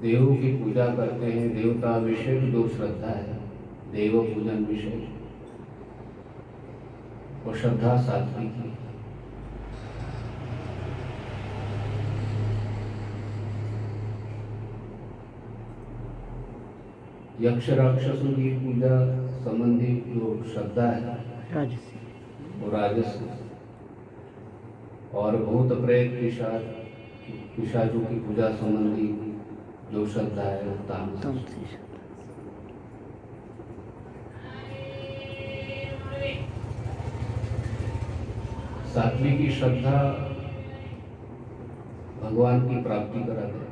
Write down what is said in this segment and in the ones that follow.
देवों की पूजा करते हैं, देवता विषय जो श्रद्धा है, देव पूजन विषय, वो श्रद्धा सात्विक है। यक्ष राक्षसों की पूजा संबंधी जो श्रद्धा है वो राजस, और भूत प्रेत पिशाचों की पूजा संबंधी जो श्रद्धा है वो तामस। सात्विक की श्रद्धा भगवान की प्राप्ति कराते हैं।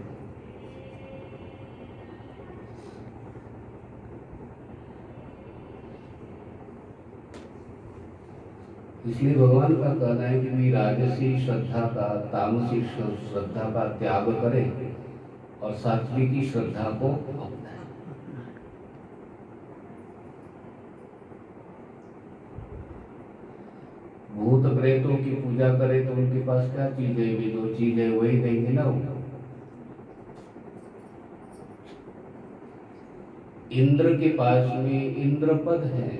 इसलिए भगवान का कहना है कि भी राजसी श्रद्धा का, तामसी श्रद्धा का त्याग करें और सात्विक की श्रद्धा को अपनाएं। भूत प्रेतों की पूजा करें तो उनके पास क्या चीज है, भी जो चीज है वही देंगे ना। इंद्र के पास में इंद्रपद है,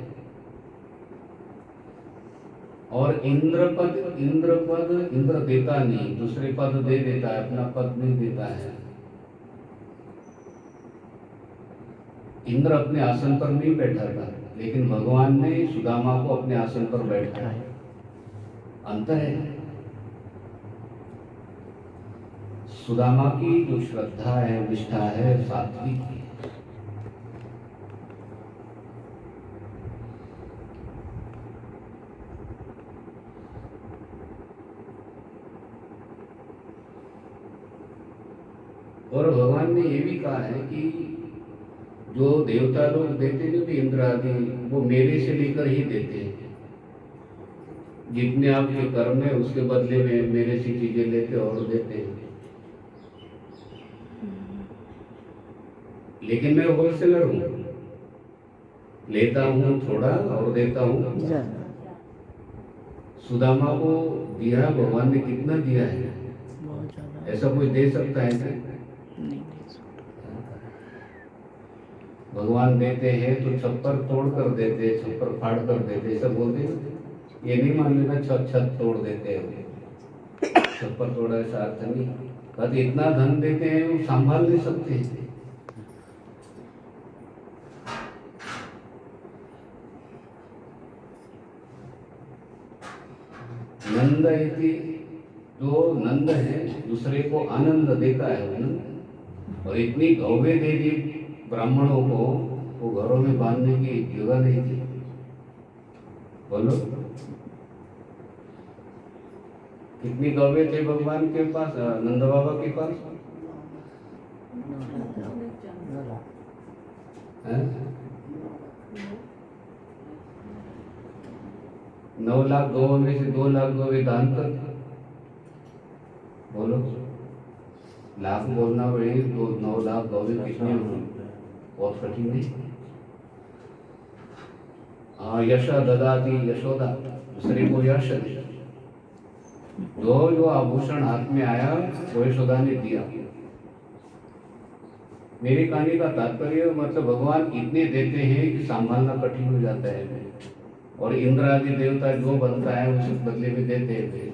और इंद्र देता नहीं, दूसरे पद दे देता है, अपना पद नहीं देता है। इंद्र अपने आसन पर नहीं बैठा था, लेकिन भगवान ने सुदामा को अपने आसन पर बैठा है। अंतर है। सुदामा की जो श्रद्धा है, निष्ठा है, सात्विक है। और भगवान ने ये भी कहा है कि जो देवता लोग देते हैं भी इंद्र आदि, वो मेरे से लेकर ही देते हैं। जितने आपके कर्म है उसके बदले में मेरे से चीजें लेते और देते हैं। लेकिन मैं होलसेलर हूँ, लेता हूँ थोड़ा और देता हूँ। सुदामा को दिया भगवान ने, कितना दिया है? ऐसा कोई दे सकता है क्या? भगवान देते हैं तो छप्पर तोड़ कर देते, छप्पर फाड़ कर देते, ऐसा बोलते हैं। ये नहीं मान लेना छत तोड़ देते हैं, छप्पर तोड़ा ऐसा अर्थ नहीं। कहते इतना धन देते हैं वो संभाल नहीं सकते हैं। नंद इति, जो नंद है दूसरे को आनंद देता है नंद, और इतनी गौवें दे दी ब्राह्मणों को, वो घरों में बांधने की जगह नहीं थी। बोलो कितनी गौवें थे भगवान के पास, नंद बाबा के पास? 9 लाख गौों में से 2 लाख गौवें दान कर। बोलो लाख बोलना पड़ेगी, 9 लाख गौवें कितनी होगी? बहुत कठिन नहीं। हाँ, यश ददाती यशोदा, दूसरे को यश दे। जो आभूषण हाथ में आया वो यशोदा ने दिया। मेरी कहानी का तात्पर्य मतलब भगवान इतने देते हैं कि संभालना कठिन हो जाता है। और इंद्र आदि देवता जो बनता है उस बदले में देते हैं।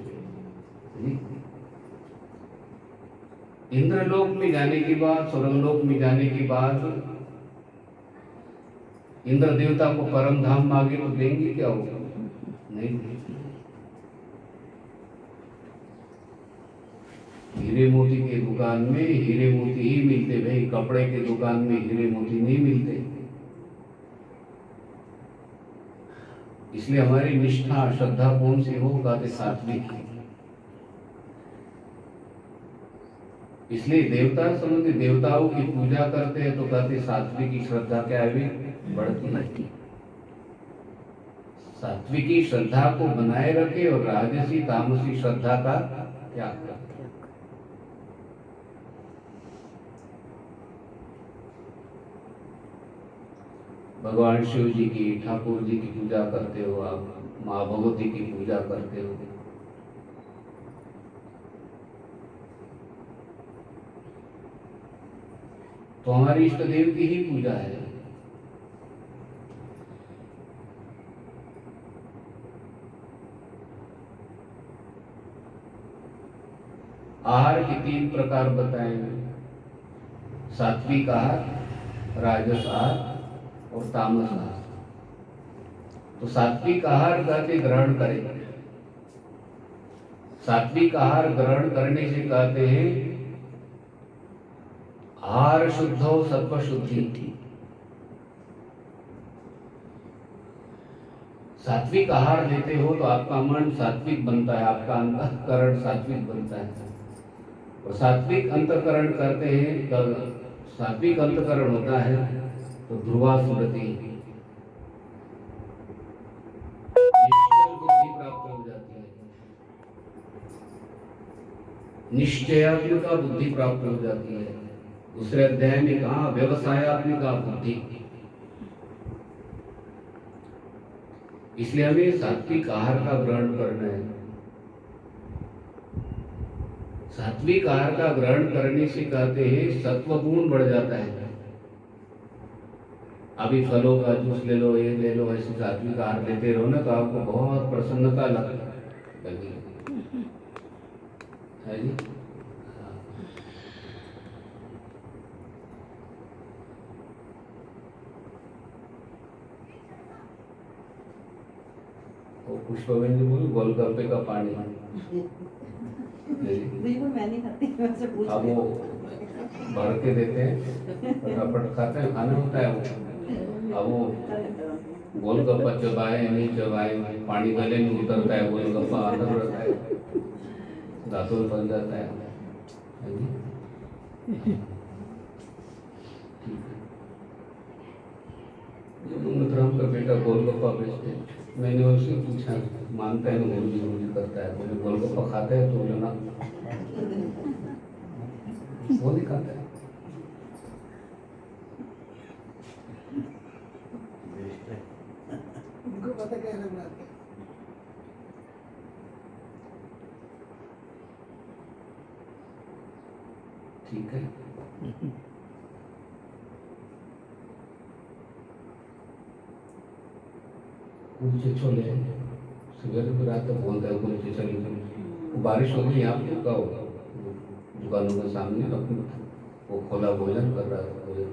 इंद्रलोक में जाने के बाद, स्वर्गलोक में जाने के बाद इंद्र देवता को परम धाम मांगे तो देंगे क्या? होगा नहीं। हीरे मोती के दुकान में हीरे मोती ही मिलते भाई, कपड़े के दुकान में हीरे मोती नहीं मिलते। इसलिए हमारी निष्ठा श्रद्धा कौन सी हो? कहते सात्विक। इसलिए देवता संबंधी देवताओं की पूजा करते हैं तो कहते सात्विक की श्रद्धा क्या है? बढ़ती। सात्विकी श्रद्धा को बनाए रखे और राजसी तामसी श्रद्धा का त्याग करे। भगवान शिव जी की, ठाकुर जी की पूजा करते हो आप, माँ भगवती की पूजा करते हो, तो हमारी इष्ट देव की ही पूजा है। आहार के 3 प्रकार बताएंगे, सात्विक आहार, राजस आहार और तामस आहार। तो सात्विक आहार कहते ग्रहण करें। सात्विक आहार ग्रहण करने से कहते हैं आहार शुद्ध हो सत्व शुद्धि। सात्विक आहार लेते हो तो आपका मन सात्विक बनता है, आपका अंतःकरण सात्विक बनता है। और सात्विक अंतःकरण करते हैं, तो सात्विक अंतःकरण होता है तो ध्रुवा स्मृति, निश्चल बुद्धि प्राप्त हो जाती है, निश्चयात्मिका बुद्धि प्राप्त हो जाती है। दूसरे अध्याय में कहा व्यवसायात्मिका बुद्धि। इसलिए हमें सात्विक आहार का ग्रहण करना है। सात्विक आहार का ग्रहण करने से कहते हैं सत्व गुण बढ़ जाता है। अभी फलों का जूस ले लो, ये ले लो, ऐसे सात्विक आहार लेते रहो ना तो आपको बहुत प्रसन्नता लगेगी, है जी। पुष्पबेन जी बोली गोलगप्पे का पानी बिल्कुल मैं नहीं खाती, वैसे पूछ अब वो भर के देते हैं, फटाफट खाते हैं, खाना होता है वो। अब वो गोलगप्पा चबाए नहीं चबाए, पानी गले में उतरता है, गोलगप्पा अंदर रहता है, दांतों में फंस जाता है। राम का बेटा गोलगप्पा बेचते हैं, मैंने उससे पूछा मानता है ना, गुरु करता है, बोले गोलगप्पा खाता है, तो बोले ना वो नहीं खाता है। उनको पता क्या लग रहा है। ठीक है, कुछ छोले सवेरे को रात तक बोलता है कुछ चली, बारिश हो गई, आप तो का होगा दुकानों के सामने वो खोला भोजन कर रहा था, भोजन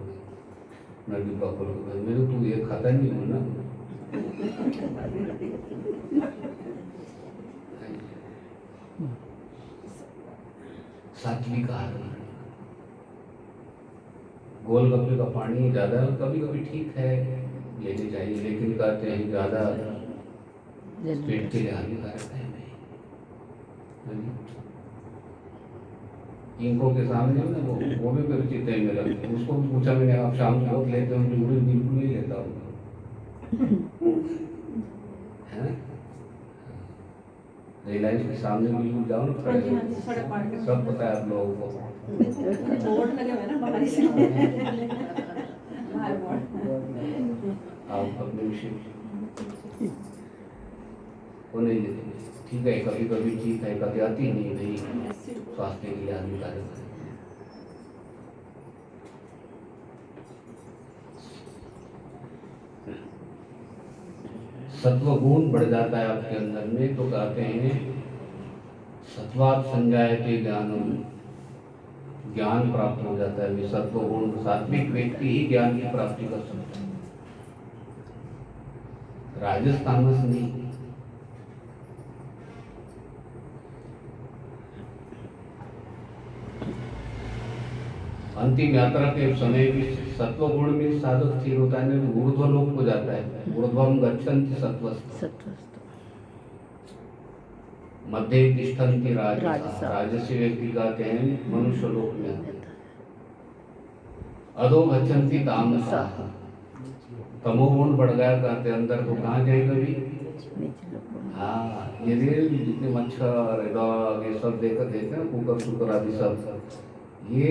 मैं डिब्बा खोल के मेरे तू ये खाता नहीं हो ना। सात्विक आहार, गोलगप्पे का पानी ज्यादा कभी कभी ठीक है लेनी चाहिए, लेकिन कहते हैं ज्यादा पेट के लिए हानिकारक है। इनको के सामने ना वो भी परिचित है मेरा, उसको भी पूछा मैंने, आप शाम को बहुत लेते हो? बिल्कुल नहीं लेता हूँ। रिलायंस के सामने बिल्कुल जाओ ना, खड़े सब पता है आप लोगों को, बोर्ड लगे हुए ना बाहर से, बाहर बोर्ड। आप अपने विषय वो नहीं लेते, ठीक है कभी कभी ठीक है, कभी आती नहीं भाई, स्वास्थ्य के लिए हानिकारक है। सत्व गुण बढ़ जाता है आपके अंदर में, तो कहते हैं सत्वात् संजायते ज्ञानम, ज्ञान प्राप्त हो जाता है। सत्व गुण, सात्विक व्यक्ति ही ज्ञान की प्राप्ति कर सकता है, राजस तामस नहीं। अंतिम यात्रा के समय भी सत्व गुण में साधक स्थिर होता है, ऊर्ध्व लोक को जाता है, ऊर्ध्वम गच्छन्ति सत्वस्तु, मध्य तिष्ठन्ति राजसः, राजसी व्यक्ति कहते हैं मनुष्य लोक में, अधो गच्छन्ति तामसः, तमोगुण बढ़ गया कहते अंदर तो कहाँ जाएगा भी। हाँ, ये जितने मच्छर डॉग ये सब देखते हैं, कुकर शुकर आदि सब, ये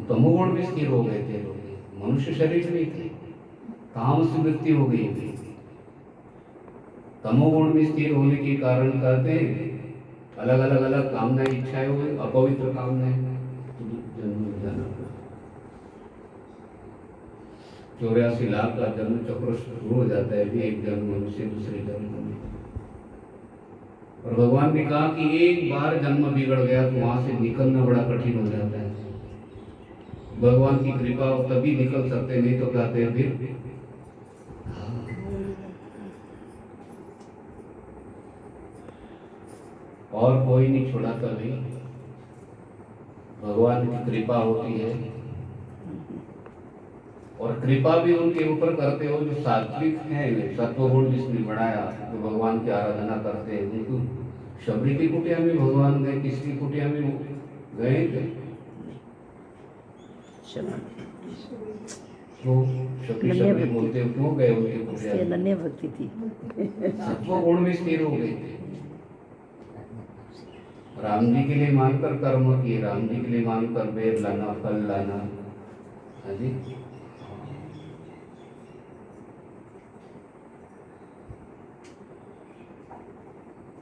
तमोगुण में स्थिर हो गए थे लोग, मनुष्य शरीर में थे, तामस वृत्ति हो गई थी। तमोगुण में स्थिर होने के कारण कहते हैं अलग अलग कामनाएं इच्छाएं हो गई, अपवित्र कामनाएं, 84 लाख का जन्म चक्र शुरू हो जाता है, भी एक जन्म मनुष्य दूसरे जन्म में। और भगवान ने कहा कि एक बार जन्म बिगड़ गया तो वहां से निकलना बड़ा कठिन हो जाता है। भगवान की कृपा हो तभी निकल सकते, नहीं तो कहते हैं फिर और कोई नहीं छुड़ाता भाई, भगवान की कृपा होती है। और कृपा भी उनके ऊपर करते हो जो सात्विक है, सत्वगुण जिसने बढ़ाया, जो भगवान की आराधना करते हैं। उनको शबरी की कुटिया में भगवान गए, किसकी कुटिया में गए थे? तो शबरी बोलते हो, क्यों गए उनके कुटिया में? अनन्य भक्ति थी, सत्वगुण में स्थिर हो गए थे। राम जी के लिए मानकर कर्म किए, राम जी के लिए मानकर वेद लाना, फल लाना। हाँ जी,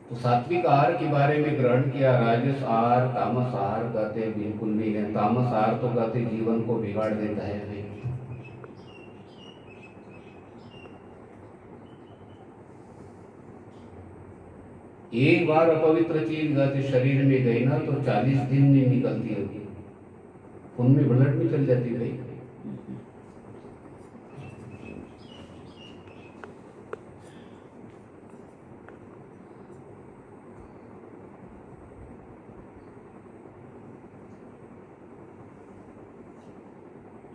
तो सात्विक आहार के बारे में ग्रहण किया। राजस आहार, तामस आहार कहते बिल्कुल नहीं है। तामस आहार तो कहते जीवन को बिगाड़ देता है। एक बार अपवित्र चीज कहते शरीर में गई ना तो 40 दिन नहीं निकलती होगी, खून में ब्लड में चल जाती भाई।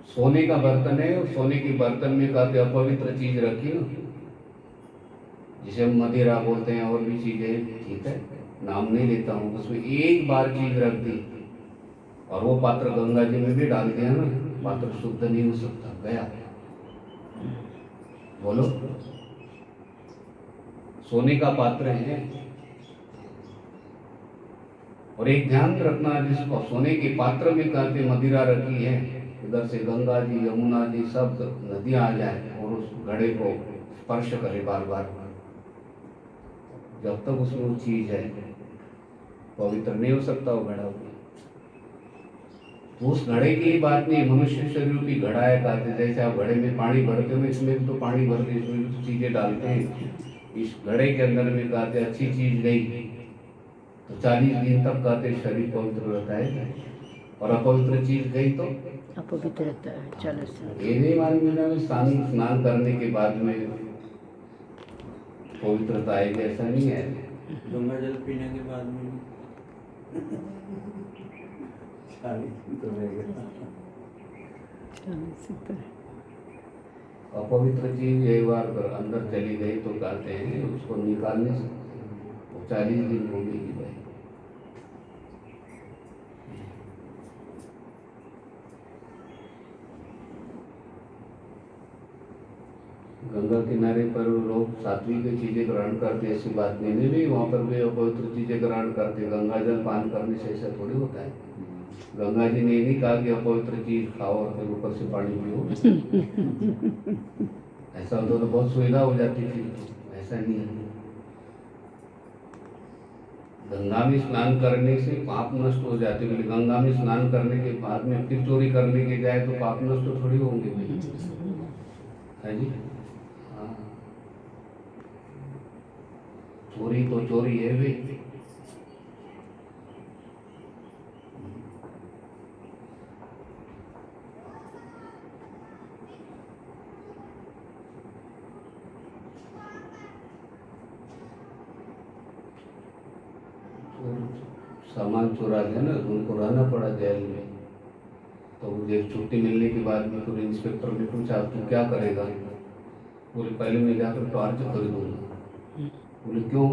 सोने का बर्तन है, और सोने के बर्तन में कहते अपवित्र चीज रखी ना, जिसे हम मदिरा बोलते हैं और भी चीजें, ठीक है, नाम नहीं लेता हूँ। उसमें एक बार चीज रख दी और वो पात्र गंगा जी में भी डाल दिया ना, पात्र शुद्ध नहीं हो सकता, गया। बोलो, सोने का पात्र है। और एक ध्यान रखना, जिसको सोने के पात्र में कहते मदिरा रखी है, इधर से गंगा जी, यमुना जी, सब नदियां आ जाए और उस घड़े को स्पर्श करे बार बार, जब तक उसमें वो चीज है पवित्र नहीं हो सकता वो घड़ा। उस घड़े की बात नहीं, मनुष्य शरीर की घड़ा है कहते। जैसे आप घड़े में पानी भरते हो, इसमें भी तो पानी भरते, इसमें भी तो चीजें डालते हैं। इस घड़े के अंदर में कहते अच्छी चीज गई तो 40 दिन तक कहते शरीर पवित्र रहता है, और अपवित्र चीज गई तो अपवित्र रहता है 40 दिन। ये नहीं मालूम है स्नान करने के बाद में पवित्रता आएगी, ऐसा नहीं है। गंगा जल पीने के बाद में तो रहेगा। अपवित्र चीज एक बार अंदर चली गई तो कहते हैं उसको निकालने से 40 दिन होगी भाई। गंगा किनारे पर लोग सात्विक चीजें ग्रहण करते, ऐसी बात नहीं भी वहाँ पर भी अपवित्र चीजें ग्रहण करते। गंगा जल पान करने से ऐसा थोड़ी होता है। गंगा जी ने नहीं कहा कि अपवित्र चीज खाओ और फिर ऊपर से पानी पियो। ऐसा होता तो बहुत सुविधा हो जाती थी, ऐसा नहीं है। गंगा में स्नान करने से पाप नष्ट हो जाते हैं। गंगा में स्नान करने के बाद में फिर चोरी करने के जाए तो पाप नष्ट थोड़ी होंगे भाई, है जी। हाँ, चोरी तो चोरी है भाई। सामान चुरा दिया ना तो उनको रहना पड़ा जेल में। तो मुझे छुट्टी मिलने के बाद में फिर इंस्पेक्टर ने पूछा तू क्या करेगा? बोले पहले मैं जाकर टॉर्च खरीदूंगा। बोले क्यों?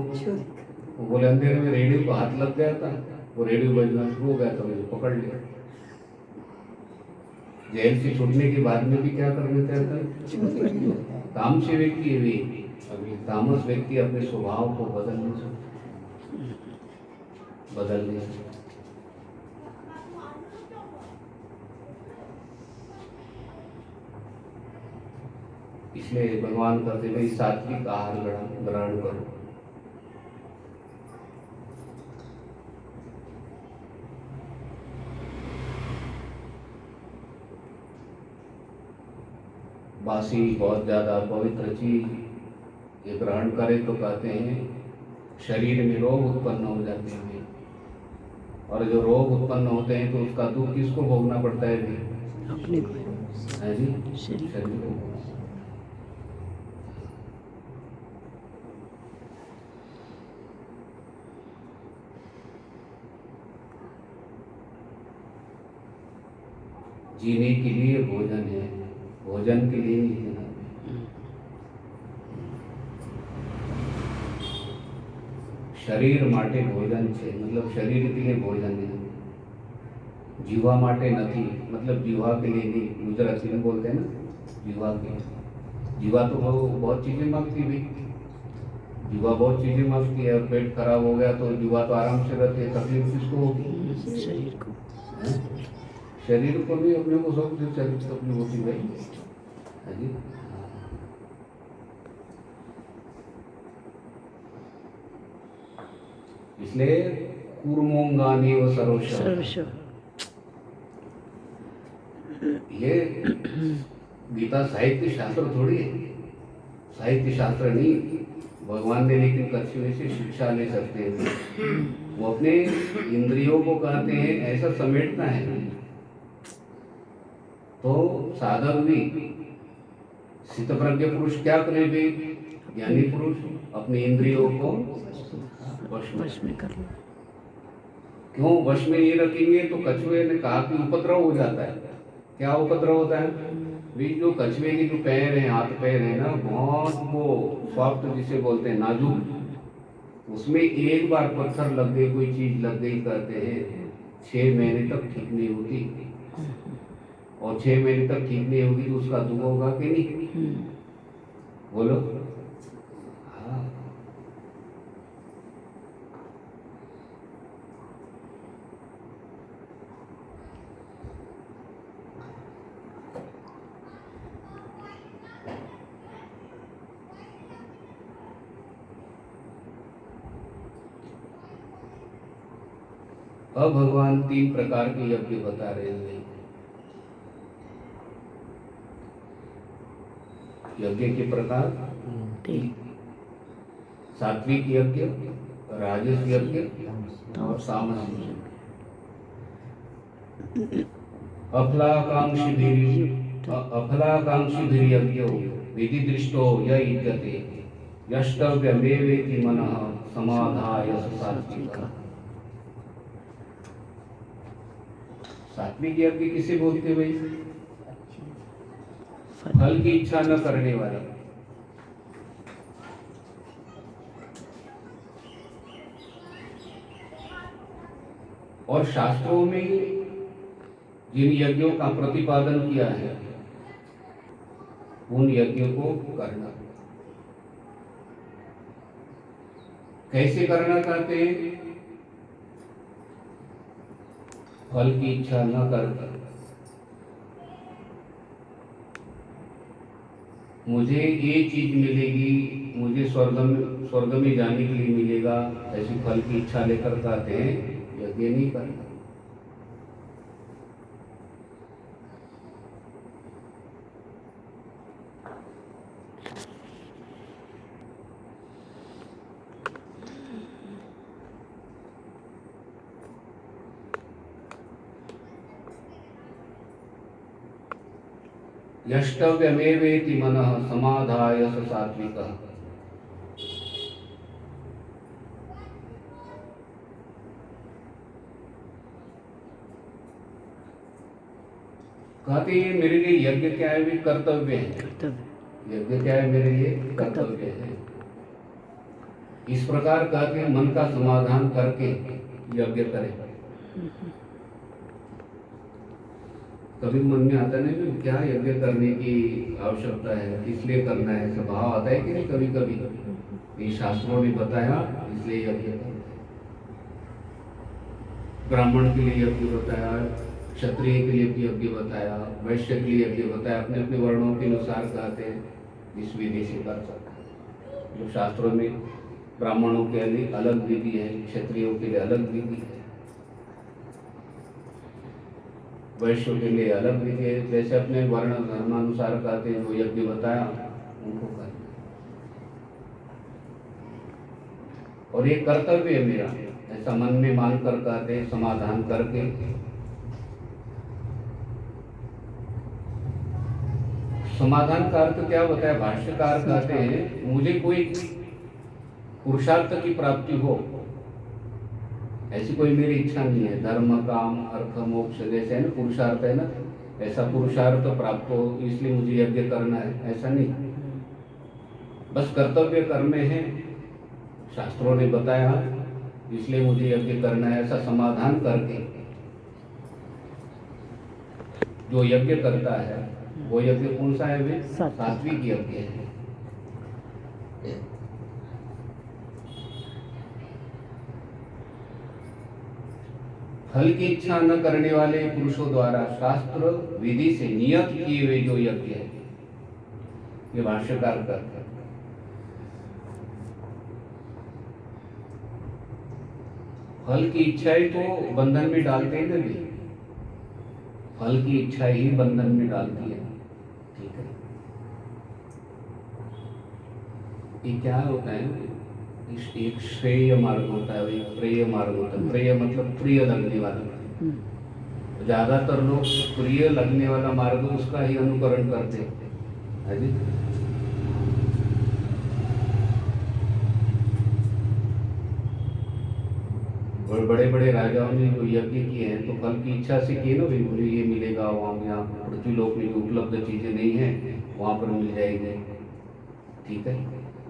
वो बोले अंधेरे में रेडियो को हाथ लग गया था, वो रेडियो बजना शुरू हो गया था, मुझे पकड़ लिया। जेल से छूटने के बाद में भी क्या कर लेते हैं? तामसी व्यक्ति है भी, अभी तामस व्यक्ति अपने स्वभाव को बदल नहीं सकता, बदल नहीं सकता। इसलिए भगवान कहते भाई सात्विक आहार ग्रहण करो। बासी बहुत ज़्यादा पवित्र चीज ये ग्रहण करे तो कहते हैं शरीर में रोग उत्पन्न हो जाते हैं, और जो रोग उत्पन्न होते हैं तो उसका दुख किसको भोगना पड़ता है भी? अपने को है जी, शरीर शरीर को। जीने के लिए भोजन है, भोजन के लिए नहीं जीना। शरीर માટે ભોજન છે, मतलब शरीर के लिए भोजन है। जीवा માટે નથી, मतलब जीवा के लिए नहीं। गुजराती में बोलते हैं ना जीवा के, जीवा तो बहुत चीजें मांगती है भाई, जीवा बहुत चीजें मांगती है, और पेट खराब हो गया तो जीवा तो आराम से रहते है, तकलीफ किसको होगी? शरीर को। हैं? शरीर को भी अपने को सब शरीर तकलीफ होती है भाई, है जी। इसलिए कूर्मोंगानी व सर्वश, सर्वस्व ये गीता साहित्य शास्त्र थोड़ी है, साहित्य शास्त्र नहीं। भगवान ने लेकिन कछुए से शिक्षा ले सकते हैं। वो अपने इंद्रियों को कहते हैं ऐसा समेटना है, तो साधक भी स्थितप्रज्ञ पुरुष क्या करे भी? ज्ञानी पुरुष अपनी इंद्रियों को वश में कर लो। क्यों वश में नहीं रखेंगे? तो कछुए ने कहा कि उपद्रव हो जाता है। क्या उपद्रव होता है? भी जो कछुए की जो पैर है, हाथ पैर है ना, बहुत वो सॉफ्ट जिसे बोलते हैं नाजुक, उसमें एक बार पत्थर लग गई, कोई चीज लग गई, कहते हैं 6 महीने तक ठीक नहीं होती, और 6 महीने तक ठीक नहीं होगी तो उसका दुख होगा कि नहीं? बोलो। हाँ, अब भगवान 3 प्रकार के यज्ञ बता रहे हैं। यज्ञ के प्रकार 3, सात्विक यज्ञ, राजस यज्ञ और तामस यज्ञ। अफलाकांक्षिभिर्यज्ञो विधि दृष्टो य युज्यते यष्टव्यमेवेति मनः समाधाय सात्विकः। सात्विक यज्ञ किसे बोलते हैं भाई? फल की इच्छा न करने वाला। और शास्त्रों में जिन यज्ञों का प्रतिपादन किया है उन यज्ञों को करना। कैसे करना चाहते हैं? फल की इच्छा न कर, मुझे ये चीज मिलेगी, मुझे स्वर्ग में जाने के लिए मिलेगा, ऐसी फल की इच्छा लेकर कहते हैं यज्ञ नहीं करना। यष्टव्यमेवेति मनः समाधाय सात्विकः। कहते हैं मेरे लिए यज्ञ क्या है? भी कर्तव्य है। यज्ञ क्या है? मेरे लिए कर्तव्य है। इस प्रकार कहते हैं मन का समाधान करके यज्ञ करें। कभी मन में आता नहीं कि क्या यज्ञ करने की आवश्यकता है, इसलिए करना है, ऐसा भाव आता है कि नहीं? कभी कभी ये शास्त्रों ने बताया इसलिए यज्ञ करना। ब्राह्मण के लिए यज्ञ बताया, क्षत्रिय के लिए भी यज्ञ बताया, वैश्य के लिए यज्ञ बताया, अपने अपने वर्णों के अनुसार कहते हैं इस विधि से कर सकते हैं। जो शास्त्रों में ब्राह्मणों के लिए अलग विधि है, क्षत्रियों के लिए अलग विधि है। वैश्य के लिए अलग विधि है, जैसे अपने वर्ण धर्मानुसार कहते हैं, जो यज्ञ बताया उनको करना। और ये कर्तव्य है मेरा, ऐसा मन में मानकर कहते हैं, समाधान करके। समाधान का अर्थ क्या बताया भाष्यकार कहते हैं, मुझे कोई पुरुषार्थ की प्राप्ति हो ऐसी कोई मेरी इच्छा नहीं है। धर्म काम अर्थ मोक्ष जैसे है ना पुरुषार्थ है ना, ऐसा पुरुषार्थ प्राप्त हो इसलिए मुझे यज्ञ करना है, ऐसा नहीं। बस कर्तव्य कर्म है, शास्त्रों ने बताया इसलिए मुझे यज्ञ करना है, ऐसा समाधान करके जो यज्ञ करता है वो यज्ञ कौन सा है वे? सात्विक यज्ञ है। फल की इच्छा न करने वाले पुरुषों द्वारा शास्त्र विधि से नियत किए हुए जो यज्ञ है, ये भाष्यकार करते हैं। फल की इच्छा ही तो बंधन में डालते हैं ना, फल की इच्छा ही बंधन में डालती है। ठीक है, ये क्या होता है? एक श्रेय मार्ग होता है, एक प्रिय मार्ग होता है। प्रिय मतलब प्रिय लगने वाला। ज्यादातर लोग प्रिय लगने वाला मार्ग उसका ही अनुकरण करते हैं जी। बड़े बड़े राजाओं ने जो यज्ञ किए हैं तो फल की इच्छा से किए ना, भाई मुझे ये मिलेगा, वहाँ यहाँ पृथ्वी लोक में जो उपलब्ध चीजें नहीं है वहाँ पर मिल जाएगी। ठीक है,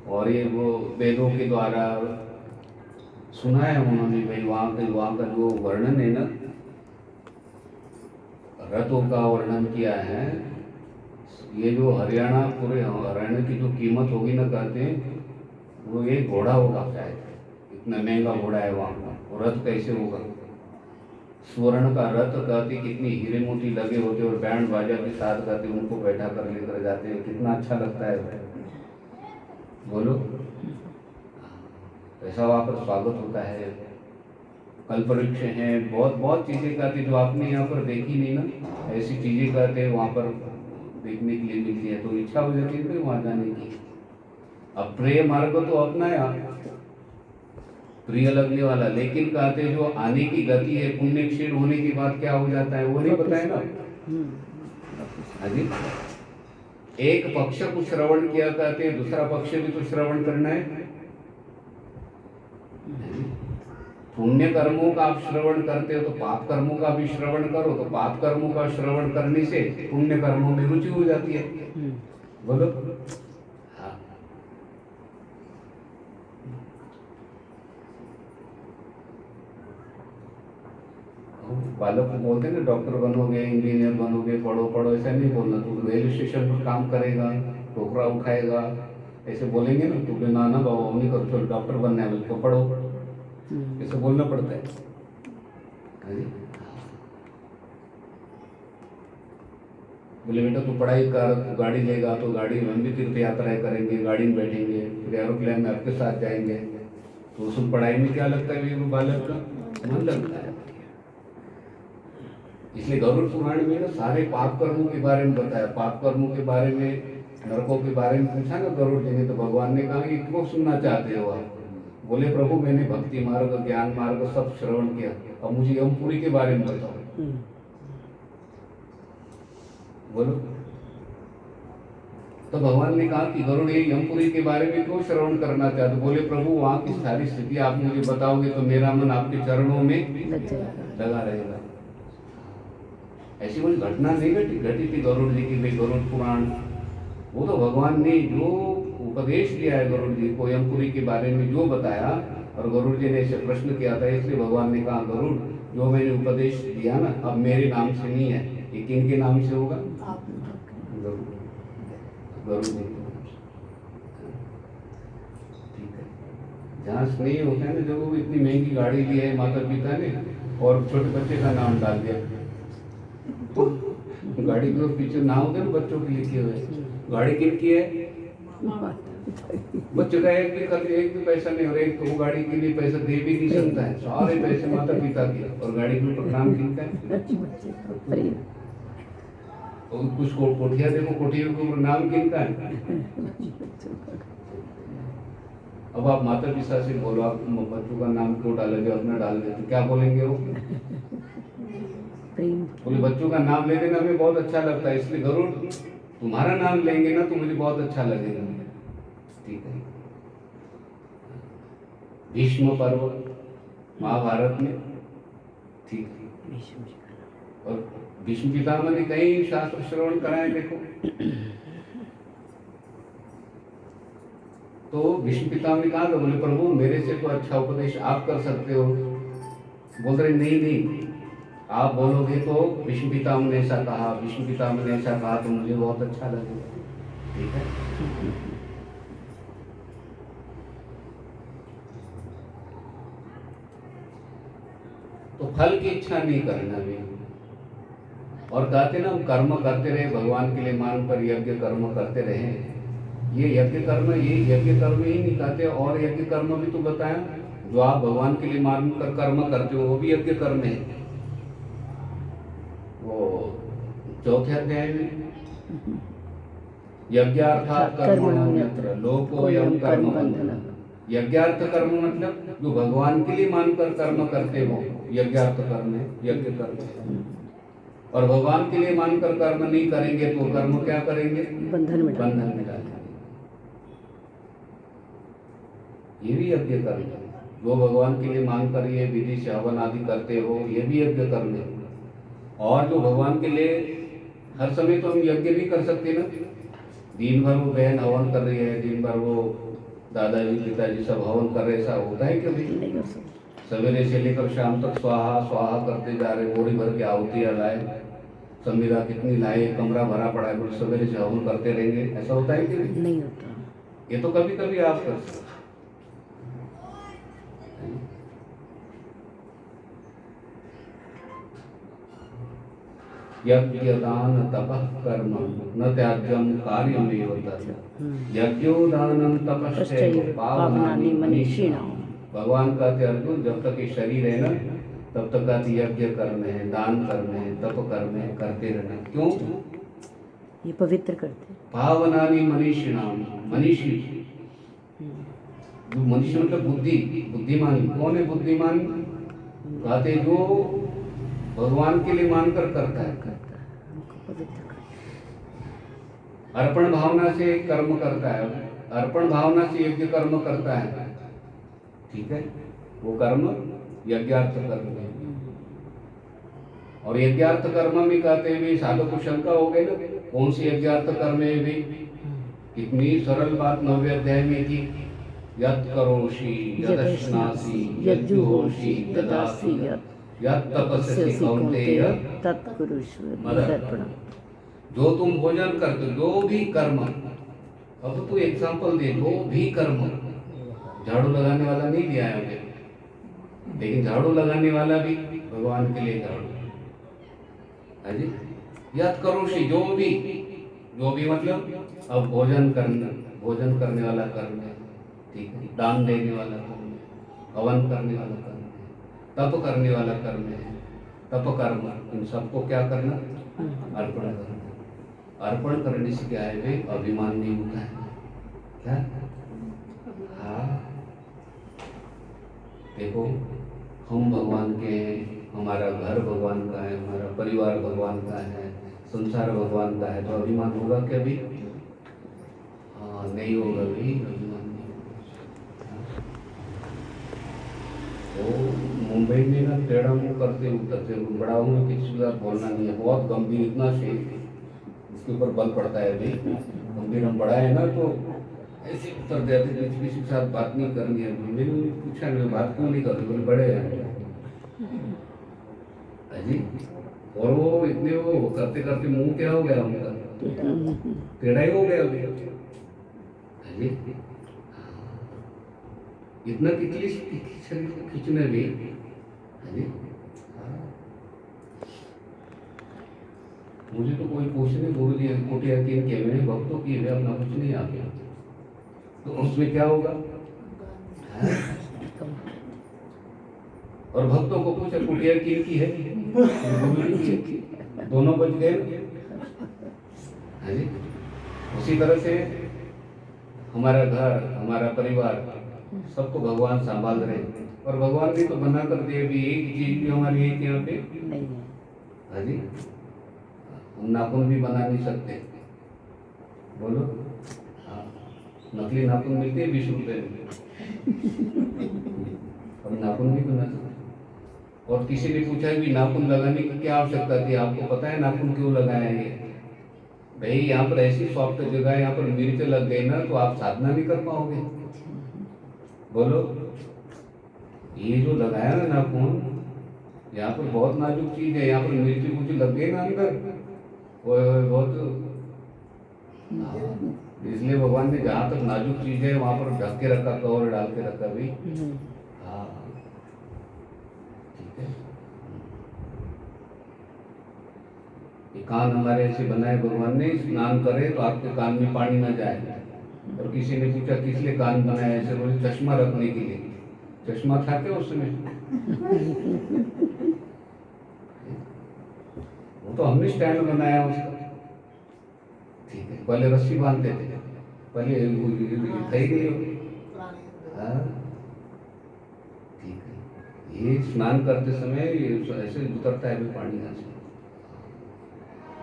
और ये वो वेदों के द्वारा सुना है उन्होंने, भाई वहाँ का जो वर्णन है ना, रथों का वर्णन किया है। ये जो हरियाणा पूरे हरियाणा की जो कीमत होगी ना, कहते हैं वो एक घोड़ा होगा शायद, इतना महंगा घोड़ा है वहाँ का। और रथ कैसे होगा? स्वर्ण का रथ, कहते कितनी हीरे मोती लगे होते और बैंड बाजा के साथ कहते उनको बैठा कर लेकर जाते हैं, कितना अच्छा लगता है। बोलो, ऐसा वहाँ पर स्वागत होता है। कल्प वृक्ष हैं, बहुत बहुत चीजें कहते जो आपने यहाँ पर देखी नहीं ना, ऐसी चीजें कहते वहाँ पर देखने के लिए मिलती है, तो इच्छा हो जाती है वहाँ जाने की। अब प्रिय मार्ग तो अपना है, प्रिय लगने वाला, लेकिन कहते जो आने की गति है, पुण्य क्षीण होने के बाद क्या हो जाता है वो नहीं बताए ना। हाजी, एक पक्ष को श्रवण किया कहते हैं, दूसरा पक्ष भी तो श्रवण करना है। पुण्य कर्मों का आप श्रवण करते हो तो पाप कर्मों का भी श्रवण करो, तो पाप कर्मों का श्रवण करने से पुण्य कर्मों में रुचि हो जाती है। बोलो, हाँ। बालक को बोलते हैं ना, डॉक्टर बनोगे, इंजीनियर बनोगे, पढ़ो पढ़ो, ऐसा नहीं बोलना। तू रेलवे स्टेशन पर काम करेगा, टोकरा उठाएगा, ऐसे बोलेंगे ना, तू ना ना बाबा नहीं करो, चलो डॉक्टर बनना है तो पढ़ो, ऐसे बोलना पड़ता है। बोले बेटा तू पढ़ाई कर, तू गाड़ी लेगा तो गाड़ी में भी तीर्थ यात्राएं करेंगे, गाड़ी में बैठेंगे, फिर एरोप्लेन में आपके साथ जाएंगे, तो उस पढ़ाई में क्या लगता है बालक का? मन लगता है। इसलिए गरुड़ पुराण में ना सारे पाप कर्मों के बारे में बताया, पाप कर्मों के बारे में, नरकों के बारे में पूछा ना गरुड़ जी ने, तो भगवान ने कहा कि क्यों सुनना चाहते हो आप? बोले प्रभु मैंने भक्ति मार्ग, ज्ञान मार्ग सब श्रवण किया, अब मुझे यमपुरी के बारे में बताओ। बोलो, तो भगवान ने कहा कि गरुड़ ये यमपुरी के बारे में क्यों श्रवण करना चाहते? बोले प्रभु वहाँ की सारी स्थिति आप मुझे बताओगे तो मेरा मन आपके चरणों में लगा रहेगा। ऐसी कोई घटना नहीं घटी थी गरुड़ जी की, भाई गरुड़ पुराण, वो तो भगवान ने जो उपदेश दिया है गरुड़ जी को, यमपुरी के बारे में जो बताया, और गरुड़ जी ने ऐसे प्रश्न किया था, इसलिए भगवान ने कहा गरुड़ जो मैंने उपदेश दिया ना, अब मेरे नाम से नहीं है, ये किन के नाम से होगा? गरुड़ जी। ठीक है, जहाँ स्नेह होता है ना, जब वो इतनी महंगी गाड़ी ली है माता पिता ने और छोटे बच्चे का नाम डाल दिया, तो गाड़ी के पीछे नाम होते हैं बच्चों के लिखे हुए, गाड़ी किन की है? बच्चे का एक भी पैसा नहीं, और एक तो वो गाड़ी के लिए पैसा दे भी नहीं सकता है, सारे पैसे माता पिता के, और गाड़ी के ऊपर नाम किनका है? बच्चे का प्रेम। और कुछ कोठिया देखो, कोठिया के ऊपर नाम किनका है? बच्चों का अब आप माता पिता से बोलो आप बच्चों का नाम क्यों डालोगे, अपना डाल देते, क्या बोलेंगे वो? प्रेम। बोले बच्चों का नाम ले लेना हमें बहुत अच्छा लगता है, इसलिए जरूर तुम्हारा नाम लेंगे ना तो मुझे बहुत अच्छा लगेगा। ठीक है। भीष्म पर्व महाभारत में, ठीक है, और भीष्म पितामह ने कई शास्त्र श्रवण कराए देखो। तो भीष्म पितामह ने कहा था, बोले प्रभु मेरे से तो अच्छा उपदेश आप कर सकते हो। बोल रहे नहीं नहीं, आप बोलोगे तो भीष्म पितामह ने ऐसा कहा, भीष्म पितामह ने ऐसा कहा तो मुझे बहुत अच्छा लगेगा। ठीक है। तो फल की इच्छा नहीं करना भी, और कहते ना हम कर्म करते रहे भगवान के लिए मान कर यज्ञ कर्म करते रहे। ये यज्ञ कर्म ही नहीं कहते, और यज्ञ कर्म भी तो बताया, जो आप भगवान के लिए मान कर कर्म करते हो वो भी यज्ञ कर्म है। वो चौथे अध्याय में यज्ञार्थात् कर्मण्यत्र लोकोऽयं कर्म बन्धनः। यज्ञार्थ कर्म मतलब जो भगवान के लिए मानकर कर्म करते हो, यज्ञार्थ कर्म है, यज्ञ कर्म। और भगवान के लिए मानकर कर्म नहीं करेंगे तो कर्म क्या करेंगे? बंधन में डालेंगे। ये भी यज्ञ कर्म है। जो भगवान के लिए मानकर ये विधि से हवन आदि करते हो, ये भी यज्ञ कर्म है। और जो भगवान के लिए हर समय तो हम यज्ञ नहीं कर सकते ना, दिन भर वो बहन हवन कर रही है, दिन भर वो दादाजी पिताजी सब हवन कर रहे, ऐसा होता है कभी? सवेरे से लेकर शाम तक स्वाहा स्वाहा करते जा रहे, बोरी भर के आहुतियाँ लाए, समीरा कितनी लाए, कमरा भरा पड़ा है, बोले सवेरे से हवन करते रहेंगे, ऐसा होता है कि नहीं होता। ये तो कभी कभी आप कर सकते। यज्ञ दान तपः कर्म न त्याज्यम कार्यमेव तत् यज्ञो दानम तपश्चैव पावनानि मनीषिणाम्। भगवान कहते अर्जुन जब तक ये शरीर है ना तब तक कहते यज्ञ करने हैं, दान करने हैं, तप करने हैं, करते रहना। क्यों? ये पवित्र करते। पावनानि मनीषिणाम्। मनीषी जो मनुष्य मतलब बुद्धिमान। कौन है बुद्धिमान? कहते जो भगवान के लिए मानकर करता है, अर्पण भावना से कर्म करता है, अर्पण भावना से यज्ञ कर्म करता है। ठीक है, वो कर्म यज्ञार्थ कर्म है। और यज्ञार्थ कर्म में कहते हुए साधु को शंका हो गई ना, कौन सी यज्ञार्थ कर्म है भी? कितनी सरल बात 9वें अध्याय में थी। यत् करोषि यदश्नासि यज्जुहोषि ददासि यत् तपस्यसि कौन्तेय तत्कुरुष्व मदर्पणम्। जो तुम भोजन करते, जो भी कर्म, अब तो एग्जाम्पल दे, जो भी कर्म, झाड़ू लगाने वाला नहीं दिया है मुझे, लेकिन झाड़ू लगाने वाला भी भगवान के लिए झाड़ू है जी। यत् करोषि जो भी मतलब अब भोजन करने वाला कर्म है। ठीक है, दान देने वाला कर्म है, हवन करने वाला कर्म है, तप करने वाला कर्म है, तप कर्म, इन सबको क्या करना? अर्पण करना। अर्पण करने से क्या है वे? अभिमान नहीं होता है। क्या? हाँ, देखो हम भगवान के हैं, हमारा घर भगवान का है, हमारा परिवार भगवान का है, संसार भगवान का है, तो अभिमान होगा क्या भी? हाँ, नहीं होगा भी, अभिमान नहीं होगा। तो मुंबई में ना टेढ़ा मुंह करते उतरते, बड़ा हूँ किसी के साथ बोलना नहीं है, बहुत गंभीर, इतना शेर इसके ऊपर बल पड़ता है अभी। गंभीर हम बड़ा है ना तो ऐसे उतर जाते, किसी के साथ बात नहीं करनी है। मैंने पूछा मैं बात क्यों नहीं करती, बोले बड़े हैं जी। और वो इतने वो करते करते मुंह क्या हो गया उनका, टेढ़ा ही हो गया जी। इतना कितनी शरीर को खींचने भी जी। मुझे तो कोई पूछने गुरु जी कोटिया तीन के मैंने भक्तों की वे अपना कुछ नहीं आ गया। तो उसमें क्या होगा? हाँ? और भक्तों को पूछे कुटिया किनकी है? गुरु जी की। दोनों बच गए। हाँ जी। उसी तरह से हमारा घर, हमारा परिवार, सबको भगवान संभाल रहे हैं। और भगवान ने तो मना कर दिया भी एक चीज भी हमारी एक यहाँ पे नहीं है। हाँ जी, हम नाखून भी बना नहीं सकते। बोलो। हाँ, नकली नाखून मिलते हैं 20 रुपए में, हम नाखून भी बना सकते। और किसी ने पूछा भी नाखून लगाने की क्या आवश्यकता थी, आपको पता है नाखून क्यों लगाया है? भाई यहाँ पर ऐसी सॉफ्ट जगह है, यहाँ पर मिर्च लग गई ना तो आप साधना नहीं कर पाओगे। बोलो। ये जो लगाया ना नाखून, यहाँ पर बहुत नाजुक चीज है, यहाँ पर मिर्च कुछ लग गई ना अंदर, वो बहुत। इसलिए भगवान ने जहाँ तक नाजुक चीज है वहां पर ढक के रखा, कवर डाल के रखा भाई। हाँ, ठीक है। ये कान हमारे ऐसे बनाए भगवान ने, स्नान करे तो आपके कान में पानी ना जाए। और किसी ने पूछा किस लिए कान बनाया? ऐसे बोले चश्मा रखने के लिए। चश्मा था क्या उसमें? वो तो हमने स्टैंड बनाया उसका। ठीक है, पहले रस्सी बांधते थे, पहले था ही नहीं। हाँ, ठीक है। ये स्नान करते समय ये ऐसे उतरता है भी पानी यहाँ से।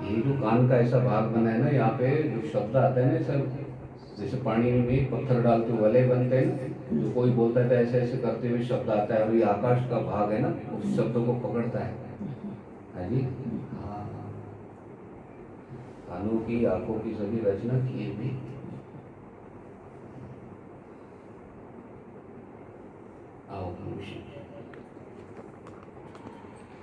ये जो कान का ऐसा भाग बना है ना, यहाँ पे जो शब्द आता है ना सर, जैसे पानी में पत्थर डालते वलय बनते हैं ना, जो कोई बोलता है ऐसे ऐसे करते हुए शब्द आता है, और ये आकाश का भाग है ना, उस शब्द को पकड़ता है। हाँ जी। हाँ, कानों की, आंखों की सभी रचना किए भी। आओ मनुष्य